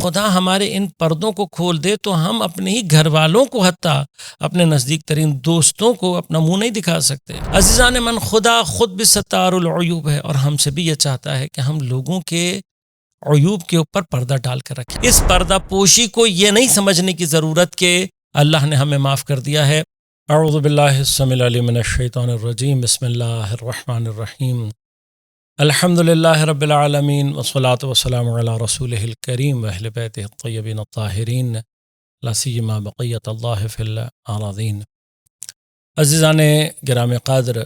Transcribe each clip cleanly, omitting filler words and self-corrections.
خدا ہمارے ان پردوں کو کھول دے تو ہم اپنے ہی گھر والوں کو حتیٰ اپنے نزدیک ترین دوستوں کو اپنا منہ نہیں دکھا سکتے۔ عزیزان من، خدا خود بھی ستار العیوب ہے اور ہم سے بھی یہ چاہتا ہے کہ ہم لوگوں کے عیوب کے اوپر پردہ ڈال کر رکھیں۔ اس پردہ پوشی کو یہ نہیں سمجھنے کی ضرورت کہ اللہ نے ہمیں معاف کر دیا ہے۔ اعوذ باللہ السمیع العلیم من الشیطان الرجیم، بسم اللہ الرحمن الرحیم، الحمد للہ رب العالمین والصلاة والسلام علی رسولہ الکریم واہل بیتہ الطیبین الطاہرین لا سیما بقیۃ اللہ فی الارضین۔ عزیزان گرامی قدر،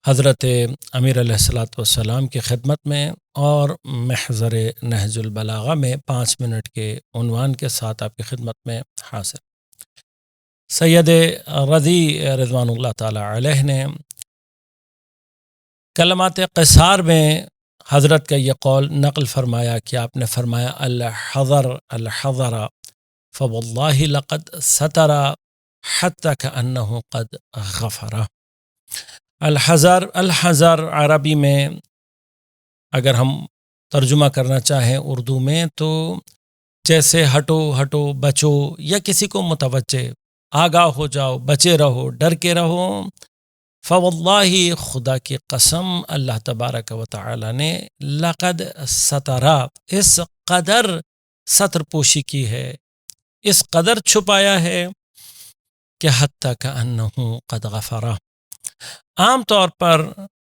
حضرت امیر علیہ الصلاۃ والسلام کی خدمت میں اور محضر نہج البلاغہ میں 5 منٹ کے عنوان کے ساتھ آپ کی خدمت میں حاضر۔ سید رضی رضوان اللہ تعالی علیہ نے کلمات قصار میں حضرت کا یہ قول نقل فرمایا کہ آپ نے فرمایا الحذر الحذر فواللہ لقد ستر حتی کأنہ قد غفر۔ الحذر، الحذر عربی میں اگر ہم ترجمہ کرنا چاہیں اردو میں تو جیسے ہٹو ہٹو، بچو، یا کسی کو متوجہ، آگاہ ہو جاؤ، بچے رہو، ڈر کے رہو۔ فواللہ، خدا کی قسم، اللہ تبارک و تعالی نے لقد سترا، اس قدر ستر پوشی کی ہے، اس قدر چھپایا ہے کہ حتی کأنہ قد غفر۔ عام طور پر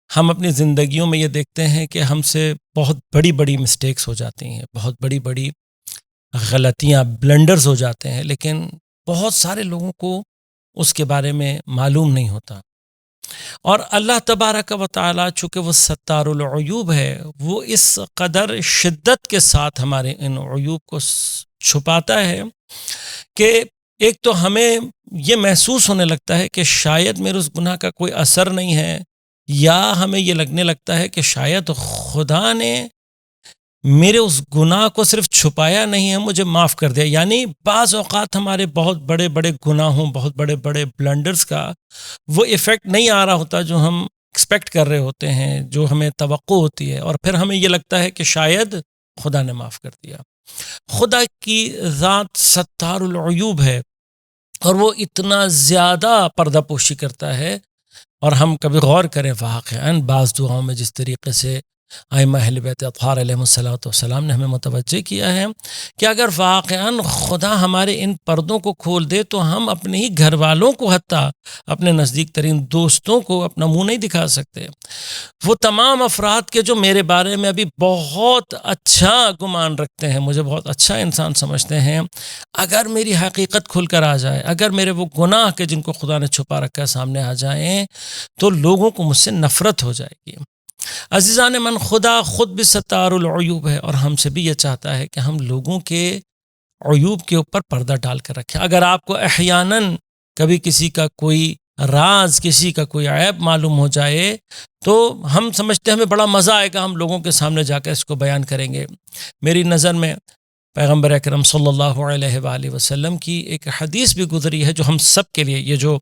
ہم اپنی زندگیوں میں یہ دیکھتے ہیں کہ ہم سے بہت بڑی بڑی مسٹیکس ہو جاتی ہیں، بہت بڑی بڑی غلطیاں، بلنڈرز ہو جاتے ہیں، لیکن بہت سارے لوگوں کو اس کے بارے میں معلوم نہیں ہوتا۔ اور اللہ تبارک و تعالی چونکہ وہ ستار العیوب ہے، وہ اس قدر شدت کے ساتھ ہمارے ان عیوب کو چھپاتا ہے کہ ایک تو ہمیں یہ محسوس ہونے لگتا ہے کہ شاید میرے اس گناہ کا کوئی اثر نہیں ہے، یا ہمیں یہ لگنے لگتا ہے کہ شاید خدا نے میرے اس گناہ کو صرف چھپایا نہیں ہے، مجھے معاف کر دیا۔ یعنی بعض اوقات ہمارے بہت بڑے بڑے گناہوں، بہت بڑے بڑے بلنڈرز کا وہ ایفیکٹ نہیں آ رہا ہوتا جو ہم ایکسپیکٹ کر رہے ہوتے ہیں، جو ہمیں توقع ہوتی ہے، اور پھر ہمیں یہ لگتا ہے کہ شاید خدا نے معاف کر دیا۔ خدا کی ذات ستار العیوب ہے اور وہ اتنا زیادہ پردہ پوشی کرتا ہے، اور ہم کبھی غور کریں واقعاً بعض دعاؤں میں جس طریقے سے ائمہ اہل بیت اطہار علیہ السلام نے ہمیں متوجہ کیا ہے کہ اگر واقعاً خدا ہمارے ان پردوں کو کھول دے تو ہم اپنے ہی گھر والوں کو حتیٰ اپنے نزدیک ترین دوستوں کو اپنا منہ نہیں دکھا سکتے۔ وہ تمام افراد کے جو میرے بارے میں ابھی بہت اچھا گمان رکھتے ہیں، مجھے بہت اچھا انسان سمجھتے ہیں، اگر میری حقیقت کھل کر آ جائے، اگر میرے وہ گناہ کے جن کو خدا نے چھپا رکھا ہے سامنے آ جائیں، تو لوگوں کو مجھ سے نفرت ہو جائے گی۔ عزیزان من، خدا خود بھی ستار العیوب ہے اور ہم سے بھی یہ چاہتا ہے کہ ہم لوگوں کے عیوب کے اوپر پردہ ڈال کر رکھیں۔ اگر آپ کو احیاناً کبھی کسی کا کوئی راز، کسی کا کوئی عیب معلوم ہو جائے تو ہم سمجھتے ہیں ہمیں بڑا مزہ آئے گا، ہم لوگوں کے سامنے جا کر اس کو بیان کریں گے۔ میری نظر میں پیغمبر اکرم صلی اللہ علیہ وآلہ وسلم کی ایک حدیث بھی گزری ہے جو ہم سب کے لیے، یہ جو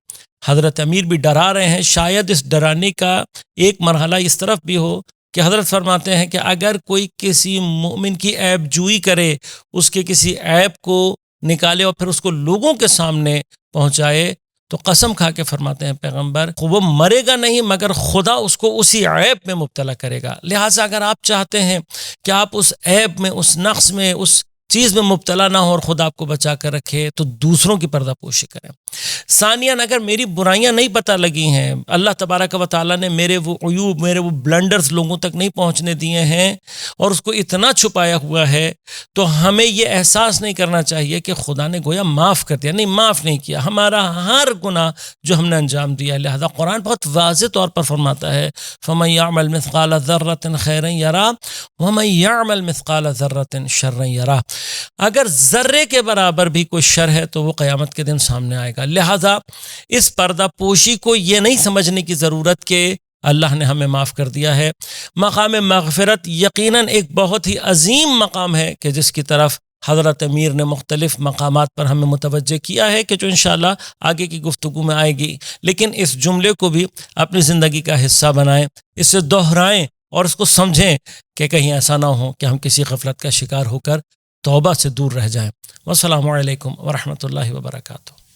حضرت امیر بھی ڈرا رہے ہیں، شاید اس ڈرانے کا ایک مرحلہ اس طرف بھی ہو کہ حضرت فرماتے ہیں کہ اگر کوئی کسی مومن کی عیب جوئی کرے، اس کے کسی عیب کو نکالے اور پھر اس کو لوگوں کے سامنے پہنچائے، تو قسم کھا کے فرماتے ہیں پیغمبر، وہ مرے گا نہیں مگر خدا اس کو اسی عیب میں مبتلا کرے گا۔ لہٰذا اگر آپ چاہتے ہیں کہ آپ اس عیب میں، اس نقص میں، اس چیز میں مبتلا نہ ہو اور خدا آپ کو بچا کر رکھے، تو دوسروں کی پردہ پوشی کریں۔ ثانیاً، اگر میری برائیاں نہیں پتہ لگی ہیں، اللہ تبارک و تعالیٰ نے میرے وہ عیوب، میرے وہ بلنڈرز لوگوں تک نہیں پہنچنے دیے ہیں اور اس کو اتنا چھپایا ہوا ہے، تو ہمیں یہ احساس نہیں کرنا چاہیے کہ خدا نے گویا معاف کر دیا۔ نہیں، معاف نہیں کیا، ہمارا ہر گناہ جو ہم نے انجام دیا۔ لہذا قرآن بہت واضح طور پر فرماتا ہے فَمَن يَعْمَلْ مِثْقَالَ ذَرَّةٍ خَيْرًا يَرَهُ وَمَن يَعْمَلْ مِثْقَالَ ذَرَّةٍ شَرًّا يَرَهُ۔ اگر ذرے کے برابر بھی کوئی شر ہے تو وہ قیامت کے دن سامنے آئے گا۔ لہذا اس پردہ پوشی کو یہ نہیں سمجھنے کی ضرورت کہ اللہ نے ہمیں معاف کر دیا ہے۔ مقام مغفرت یقیناً ایک بہت ہی عظیم مقام ہے کہ جس کی طرف حضرت امیر نے مختلف مقامات پر ہمیں متوجہ کیا ہے، کہ جو انشاءاللہ آگے کی گفتگو میں آئے گی، لیکن اس جملے کو بھی اپنی زندگی کا حصہ بنائیں، اسے دہرائیں اور اس کو سمجھیں کہ کہیں ایسا نہ ہو کہ ہم کسی غفلت کا شکار ہو کر توبہ سے دور رہ جائیں۔ والسلام علیکم ورحمۃ اللہ وبرکاتہ۔